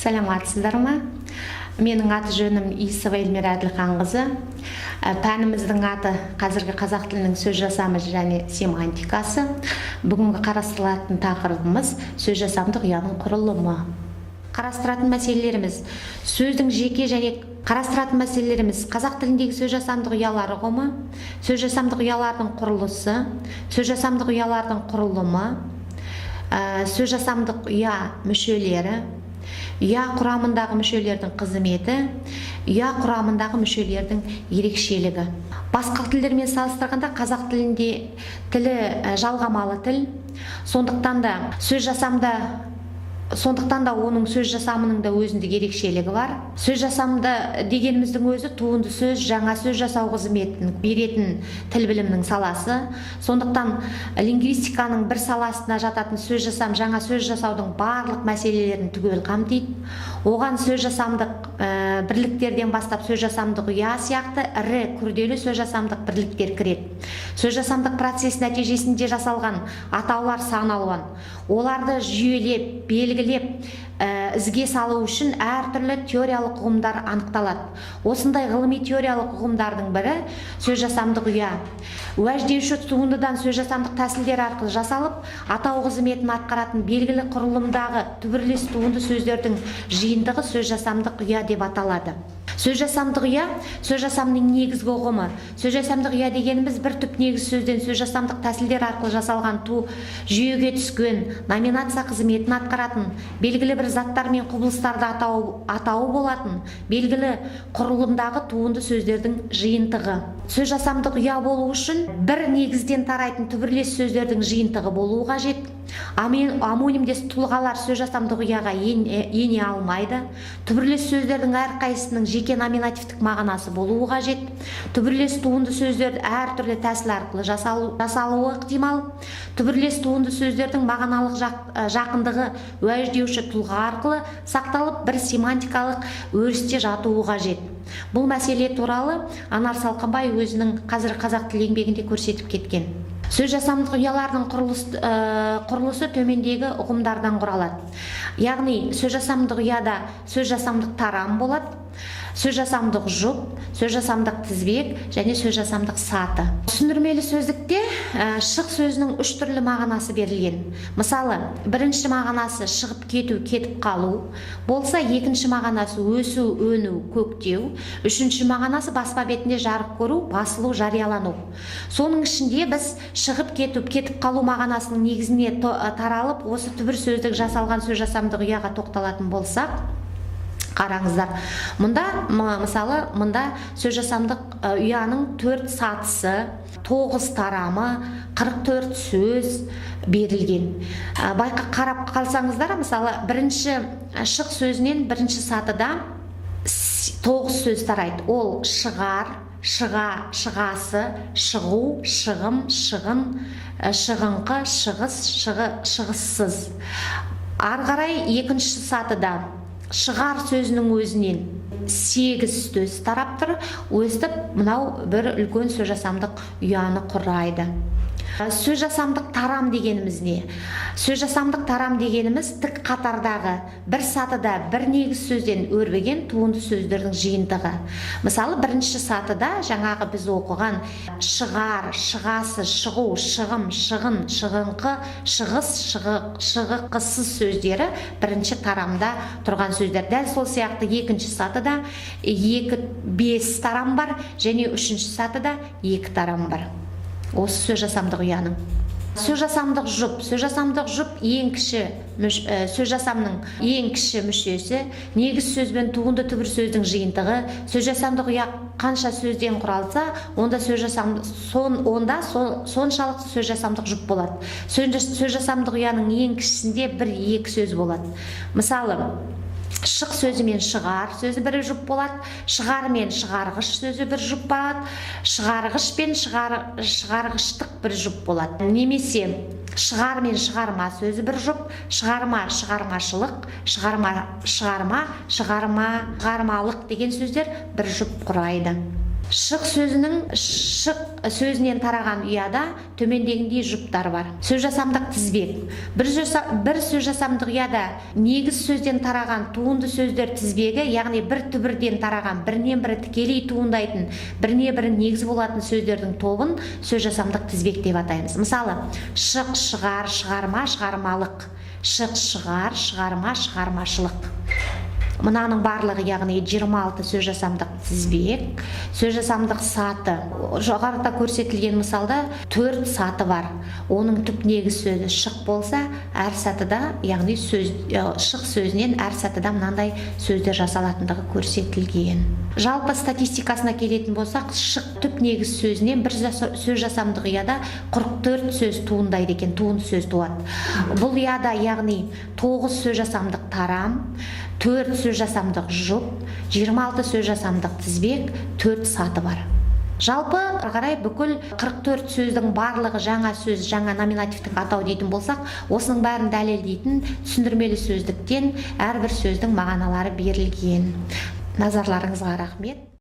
Саламатсыздар ма? Менің аты жөнім Исова Эльмира Әділханқызы. Пәніміздің аты қазіргі қазақ тілінің сөз жасамы және семантикасы. Бүгінгі қарастырылатын тақырыбымыз сөз жасамдық ұяның құрылымы. Қарастыратын мәселелеріміз сөздің жеке және қарастыратын мәселелеріміз қазақ тіліндегі сөз жасамдық ұялар ұғымы, сөз жасамдық ұялардың құрылысы, сөз жасамдық ұялардың құрылымы, сөз жасамдық ұя мүшелері, ұя құрамындағы мүшелердің қызметі, ұя құрамындағы мүшелердің ерекшелігі. Басқа тілдермен салыстырғанда қазақ тілінде тілі жалғамалы тіл, сондықтан да оның сөз жасамының да өзіндік ерекшелігі бар. Сөз жасамды дегеніміздің өзі туынды сөз, жаңа сөз жасау қызметін беретін тіл білімнің саласы. Сондықтан лингвистиканың бір саласына жататын сөз жасам, жаңа сөз жасаудың барлық мәселелерін түгел қамтиды. Оған сөз жасамдық бірліктерден бастап сөз жасамдық ұя сияқты ірі күрделі сөз жасамдық бірліктер кіреді. Сөз жасамдық процесс нәтижесінде жасалған атаулар сан алуан. Оларды жүйелеп, белгілеп, ізге салу үшін әртүрлі теориялық ұғымдар анықталады. Осындай ғылыми теориялық ұғымдардың бірі сөз жасамдық ұя. Уәждеуші туындыдан сөз жасамдық тәсілдер арқылы жасалып, атау қызметін атқаратын белгілі құрылымдағы түбірлес туынды сөздердің жиынтығы сөз жасамдық ұя деп аталады. Сөз жасамдық ұя сөз жасамның негізгі ұғымы. Сөз жасамдық ұя дегеніміз бір түп негіз сөзден сөз жасамдық тәсілдер арқылы жасалған жүйеге түскен номинация қызметін атқаратын, белгілі бір заттар мен құбылыстарды атауы болатын, белгілі құрылымдағы туынды сөздердің жиынтығы. Сөз жасамдық ұя болу үшін бір негізден тарайтын түбірлес сөздердің жиынтығы болуы қажет. Амонимдес тұлғалар сөз жасамдық ұяға ене алмайды. Түбірлес сөздердің әрқайсысының жеке номинативтік мағынасы болуы қажет. Түбірлес туынды сөздер әртүрлі тәсіл арқылы жасалуы ықтимал. Түбірлес туынды сөздердің мағыналық жақындығы уәждеуші тұлға арқылы сақталып, бір семантикалық өрісте жатуы қажет. Бұл мәселе туралы Анар Салқынбай өзінің қазір қазақ тіл еңбегінде көрсетіп кеткен. Сөз жасамдық ұялардың құрылысы төмендегі ұғымдардан құралады. Яғни сөз жасамдық ұяда сөз жасамдық тарам болады, сөз жасамдық жұп, сөз жасамдық тізбек және сөз жасамдық саты. Түсіндірмелі сөздікте шық сөзінің үш түрлі мағынасы берілген. Мысалы, бірінші мағынасы шығып кету, кетіп қалу болса, екінші мағынасы өсу, өну, көктеу, үшінші мағынасы баспа бетінде жарық көру, басылу, жариялану. Соның ішінде біз шығып кету, кетіп қалу мағынасының негізіне таралып, осы түбір сөздік жасалған сөз жасамдық ұяға тоқталатын болсақ, қараңыздар. Мұнда сөз жасамдық ұяның 4 сатысы, 9 тарамы, 44 сөз берілген. Қарап қалсаңыздар, мысалы, бірінші шық сөзінен бірінші сатыда 9 сөз тарайды. Ол шығар, шыға, шығасы, шығу, шығым, шығын, шығыңқы, шығыс, шығыссыз. Ары қарай екінші сатыда шығар сөзінің өзінен 8 сөз тарап тұр, өстіп мынау бір үлкен сөз жасамдық ұяны құрайды. Сөз жасамдық тарам дегеніміз не? Сөз жасамдық тарам дегеніміз тік қатардағы бір сатыда бір негіз сөзден өрбіген туынды сөздердің жиынтығы. Мысалы, бірінші сатыда жаңағы біз оқыған шығар, шығасы, шығу, шығым, шығын, шығыңқы, шығыс, шығықсыз сөздері бірінші тарамда тұрған сөздер. Дәл сол сияқты екінші сатыда 5 тарам бар және үшінші сатыда 2 тарам бар. Осы сөз жасамдық ұяның. Сөз жасамдық жұп. Сөз жасамдық жұп сөз жасамның ең кіші мүшесі, негіз сөз бен туынды түбір сөздің жиынтығы. Сөз жасамдық ұя қанша сөзден құралса, онда соншалық сөз жасамдық жұп болады. Сөз жасамдық ұяның ең кішісінде 1-2 сөз болады. Мысалы, шық сөзі мен шығар сөзі бір жұп болады, шығар мен шығарғыш сөзі бір жұп болады, шығарғыш пен шығарғыштық бір жұп болады. Немесе шығар мен шығарма сөзі бір жұп, шығарма, шығармашылық, шығарма, шығармалық деген сөздер бір жұп құрайды. Шық сөзінің шық сөзінен тараған ұяда төмендегіндей жұптар бар. Сөз жасамдық тізбек. Бір сөз жасамдық ұяда негіз сөзден тараған туынды сөздер тізбегі, яғни бір түбірден тараған, бірінен бірі тікелей туындайтын, біріне бірі негіз болатын сөздердің тобын сөз жасамдық тізбек деп атаймыз. Мысалы, шық, шығар, шығарма, шығармалық. Шық, шығар, шығарма, шығармашылық. Мынаның барлығы, яғни 26 сөз жасамдық тізбек. Сөз жасамдық саты. Жоғарыда көрсетілген мысалда 4 саты бар. Оның түп негіз сөзі шық болса, әр сатыда, яғни шық сөзінен әр сатыда мынандай сөздер жасалатындығы көрсетілген. Жалпы статистикасына келетін болсақ, шық түп негіз сөзінен бір сөз жасамдық ұяда 44 сөз туындайды екен, туынды сөз туады. Бұл ұяда, яғни 9 сөз жасамдық тарам, 4 сөз жасамдық жұп, 26 сөз жасамдық тізбек, 4 саты бар. Жалпы қарай бүкіл 44 сөздің барлығы жаңа сөз, жаңа номинативтік атау дейтін болсақ, осының бәрін дәлелдейтін түсіндірмелі сөздіктен әрбір сөздің мағыналары берілген. Назарларыңызға рахмет.